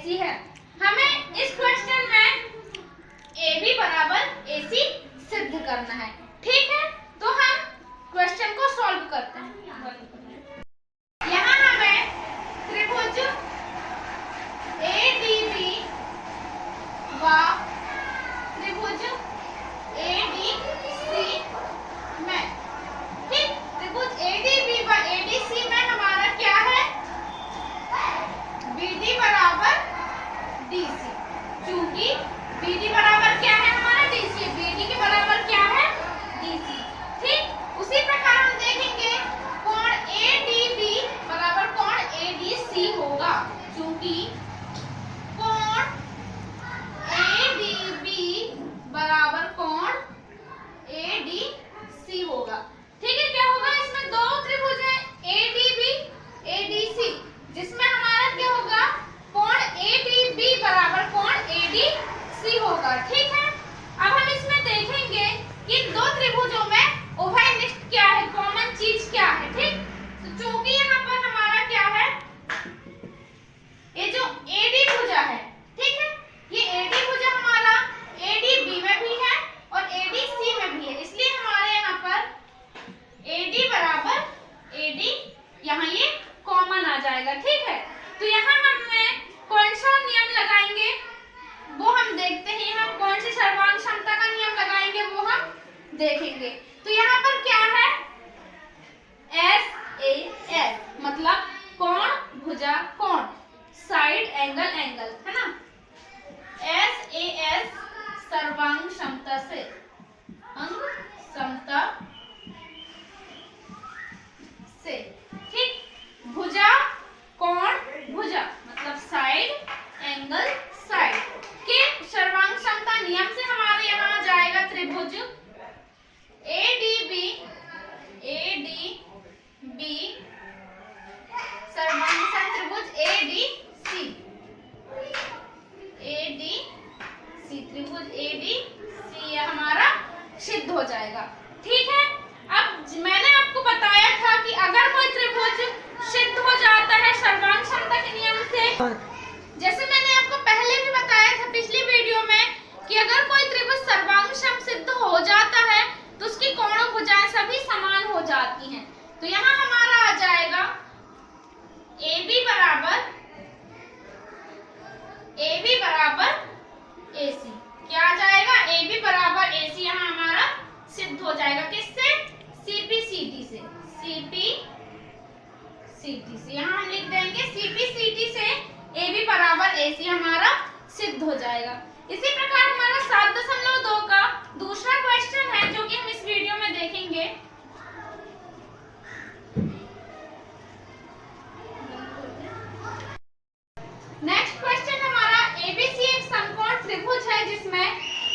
AC है। हमें इस क्वेश्चन में AB बराबर AC सिद्ध करना है। ठीक है, तो हम क्वेश्चन को सॉल्व करते हैं। यहाँ हमें त्रिभुज ADB व त्रिभुज ADC में, ठीक, त्रिभुज ADB व ADC में हमारा क्या है, BD बराबर DC। चूंकि BD बराबर क्या है हमारा DC, BD के बराबर क्या है DC। ठीक, उसी प्रकार हम देखेंगे कोण ADB बराबर कोण ADC होगा। चूंकि कोण ADB बराबर कोण ADC होगा। ठीक है, क्या होगा, इसमें दो त्रिभुज है ADB ADC, जिसमें हमारा क्या होगा, कोण ADB बराबर कोण ADC होगा। ठीक है, अब हम इसमें देखेंगे कि दो त्रिभुजों में उभयनिष्ठ क्या है, कॉमन चीज क्या है। ठीक, तो चूंकि यहाँ पर हमारा क्या है, ये जो AD भुजा है, ठीक है, ये AD भुजा हमारा ADB में भी है और ADC में भी है, इसलिए हमारे यहाँ पर AD बराबर AD यहाँ ये कॉमन आ जाएगा। ठीक है, तो यहाँ हमें कौन सा नियम लगाएंगे वो हम देखते हैं। हम कौन सी सर्वांग क्षमता का नियम लगाएंगे वो हम देखेंगे। तो यहाँ पर क्या है, SAS मतलब कोण भुजा कोण, साइड एंगल एंगल, है ना। SAS सर्वांग क्षमता से, अंग क्षमता से, ठीक, भुजा कोण भुजा मतलब साइड एंगल साइड के सर्वांग क्षमता नियम से हमारे यहाँ आ जाएगा त्रिभुज ADB सर्वांग त्रिभुज ADC त्रिभुज ADC हमारा सिद्ध हो जाएगा। ठीक है, अब मैंने आपको बताया था कि अगर कोई त्रिभुज सिद्ध हो जाता है सर्वांग क्षमता के नियम से, जैसे मैंने आपको पहले भी बताया था पिछली वीडियो में कि अगर कोई त्रिभुज सर्वांगक्षम सिद्ध हो जाता है तो उसकी कोण भुजाएं सभी समान हो जाती हैं। तो यहाँ हमारा आ जाएगा AB बराबर AC। क्या आ जाएगा, AB बराबर AC यहाँ हमारा सिद्ध हो जाएगा। किससे, CPCT से, CPCT से यहाँ हम लिख देंगे CPCT से AB बराबर AC हमारा सिद्ध हो जाएगा। इसी प्रकार हमारा 7.2 का दूसरा क्वेश्चन है जो कि हम इस वीडियो में देखेंगे। नेक्स्ट क्वेश्चन हमारा ABC एक समकोण त्रिभुज है जिसमें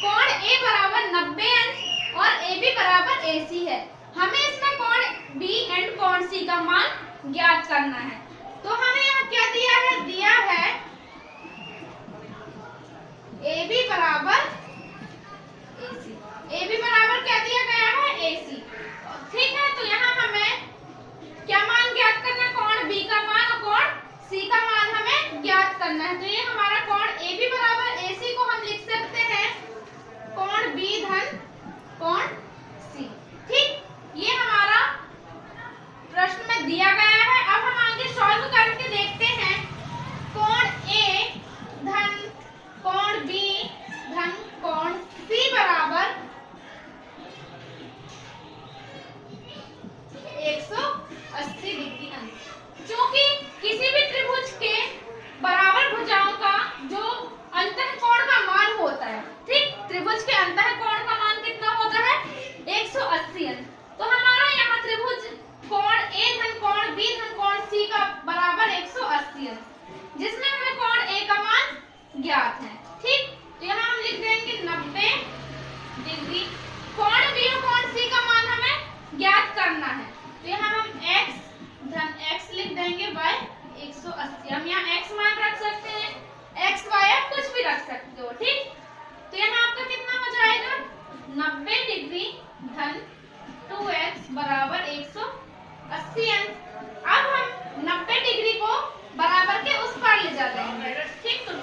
कोण A बराबर 90 अंश और AB बराबर AC है। हमें इसमें कोण B एंड कोण C का मान ज्ञात करना है। तो हमें यहाँ क्या दिया है, दिया है AB बराबर AC। AB बराबर क्या दिया गया है, AC। ठीक है, तो यहाँ हमें क्या मान ज्ञात करना है, कोण B का मान और कोण C का मान हमें ज्ञात करना है। तो ये हमारा कोण AB बराबर AC को हम लिख सकते हैं कोण B धन कोण C। ठीक, ये हमारा प्रश्न में दिया गया है। अब हम आगे सॉल्व करके देखते हैं। कोण A धन कोण B धन कोण C बराबर 180 डिग्री अंश। चूंकि किसी भी त्रिभुज के बराबर भुजाओं का जो अंतःकोण का मान होता है, ठीक, त्रिभुज के अंतःकोण का मान कितना होता है, 180 अंश। तो हमारा यहाँ त्रिभुज कोण A धन कोण B धन कोण C का बराबर 180 अंश, जिसमें हमें कोण A का मान ज्ञात है। ठीक, तो यहाँ हम लिख देंगे 90 डिग्री। कोण B और कोण C का मान हमें ज्ञात करना है। तो यहाँ हम x धन x लिख देंगे बाय 180। हम यहाँ x मान रख सकते हैं, x y आप कुछ भी रख सकते हो। ठीक, तो यहाँ आपका कितना हो जाएगा, 90 डिग्री धन 2x बराबर 180 अंश। अब हम 90 डिग्री को बराबर के उस पार ले जाते हैं। ठीक, तो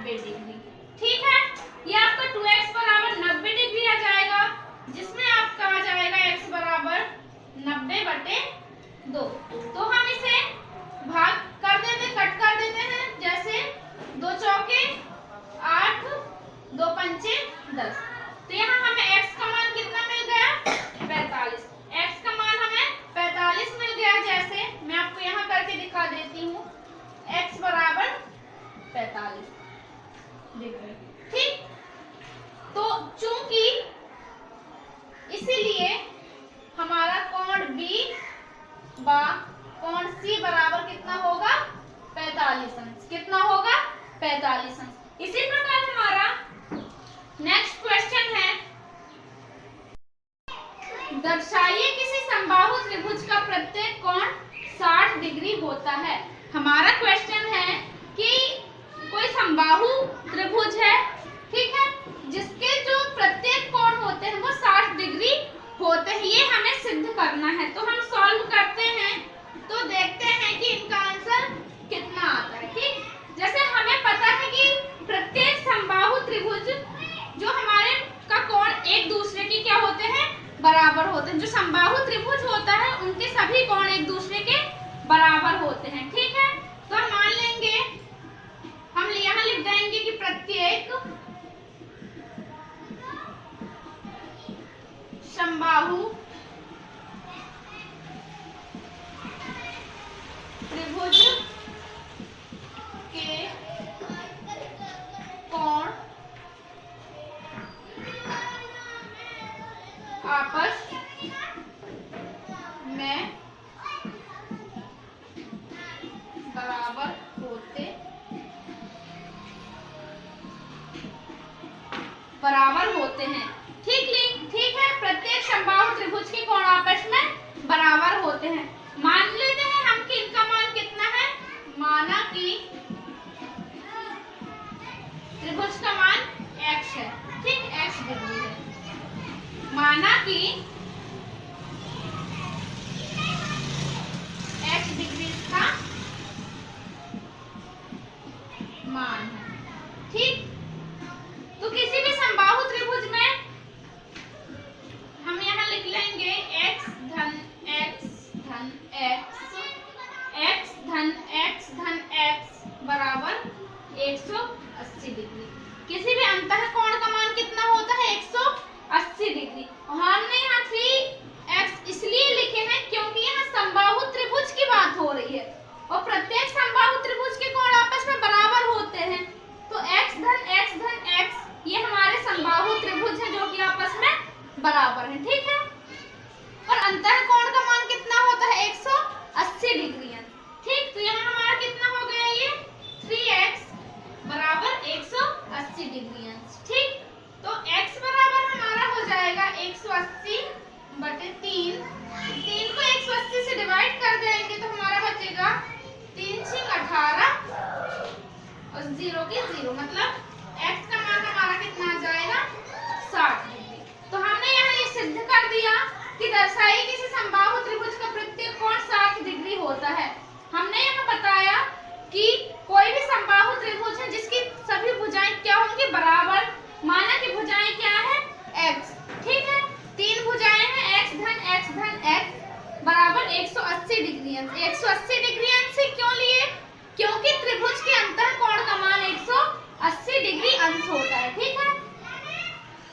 90 डिग्री। ठीक है, ये आपका 2x बराबर 90 डिग्री आ जाएगा, जिसमें आपका आ जाएगा x बराबर 90/2। तो हम इसे भाग कर देते, कट कर देते हैं। जैसे 2 चौके 8, 2 पंचे 10। तो यहाँ हमें x का मान कितना मिल गया? 45। x का मान हमें 45 मिल गया। जैसे मैं आपको यहाँ करके दिखा देती हूँ, x बराबर 45 डिग्री। ठीक, तो चूंकि इसीलिए हमारा कोण B बा कोण C बराबर कितना होगा? 45 अंश। कितना होगा? 45 अंश। इसी प्रकार हमारा नेक्स्ट क्वेश्चन है, दर्शाइए किसी समबाहु त्रिभुज का प्रत्येक कोण 60 डिग्री होता है। हमारा क्वेश्चन है कि कोई समबाहु त्रिभुज है, ठीक है, जिसके जो प्रत्येक कोण होते हैं वो 60 डिग्री होते हैं। ये हमें सिद्ध करना है। तो हम सॉल्व करते हैं, तो देखते हैं कि इनका आंसर कितना आता है। ठीक, जैसे हमें पता है कि प्रत्येक समबाहु त्रिभुज जो हमारे का कोण एक दूसरे के क्या होते हैं? बराबर होते हैं। जो समबाहु त्रिभुज होता है उनके सभी कोण एक दूसरे के बराबर होते हैं। ठीक है, तो हम मान लेंगे, हम यहाँ लिख देंगे कि प्रत्येक समबाहु त्रिभुज के कोण आपस में बराबर होते हैं। ठीक है, प्रत्येक समबाहु त्रिभुज के कोण आपस में बराबर होते हैं। मान लेते हैं हम कि इनका मान कितना है। माना कि त्रिभुज का मान x है। ठीक, x डिग्री है। माना कि x डिग्री का मान है। ठीक, तो किसी भी समबाहु त्रिभुज में हम यहाँ लिख लेंगे x धन x धन x, x धन x धन x बराबर 180 डिग्री। किसी भी अंतःकोण का मान कितना होता है? 180 डिग्री। हमने यहाँ 3x इसलिए लिखे हैं क्योंकि यहाँ समबाहु त्रिभुज की बात हो रही है और प्रत्येक समबाहु त्रिभुज के कोण आपस में बराबर होते हैं। तो x धन x ये हमारे समबाहु त्रिभुज है जो कि आपस में बराबर है। ठीक है, और अंतःकोण का मान कितना होता है? 180 डिग्री। ठीक, तो यहाँ हमारा कितना हो गया? ये 3x बराबर 180 डिग्री। ठीक, तो x बराबर हमारा हो जाएगा 180/3। 3 को 180 से डिवाइड कर देंगे तो हमारा बचेगा 3 × 18 और 0 की 0, मतलब x का मान हमारा कितना आ जाएगा? 60 डिग्री। तो हमने यहाँ ये सिद्ध कर दिया कि दर्शाइए किसी समबाहु त्रिभुज का प्रत्येक कोण 60 डिग्री होता है। हमने यहाँ बताया कि कोई भी समबाहु त्रिभुज है जिसकी सभी भुजाएं क्या होंगी? बराबर। माना कि भुजाएं क्या है? x। ठीक है, 3 भुजाएं हैं x धन x बराबर 180 डिग्री। 180 डिग्री से क्यों लिए? क्योंकि त्रिभुज के अंतःकोण का मान 180 डिग्री अंश होता है। ठीक है,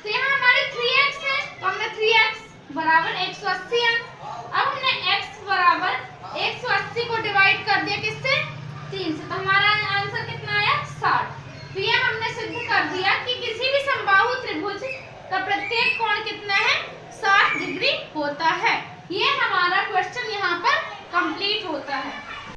तो यहाँ हमारे 3x है, तो हमने 3x बराबर 180 अंश। अब हमने x बराबर 180 को डिवाइड कर दिया किससे? 3 से, तो हमारा आंसर कितना आया? 60। तो ये हमने सिद्ध कर दिया कि किसी भी समबाहु त्रिभुज का प्रत्येक कोण कितना है? 60 डिग्री होता है।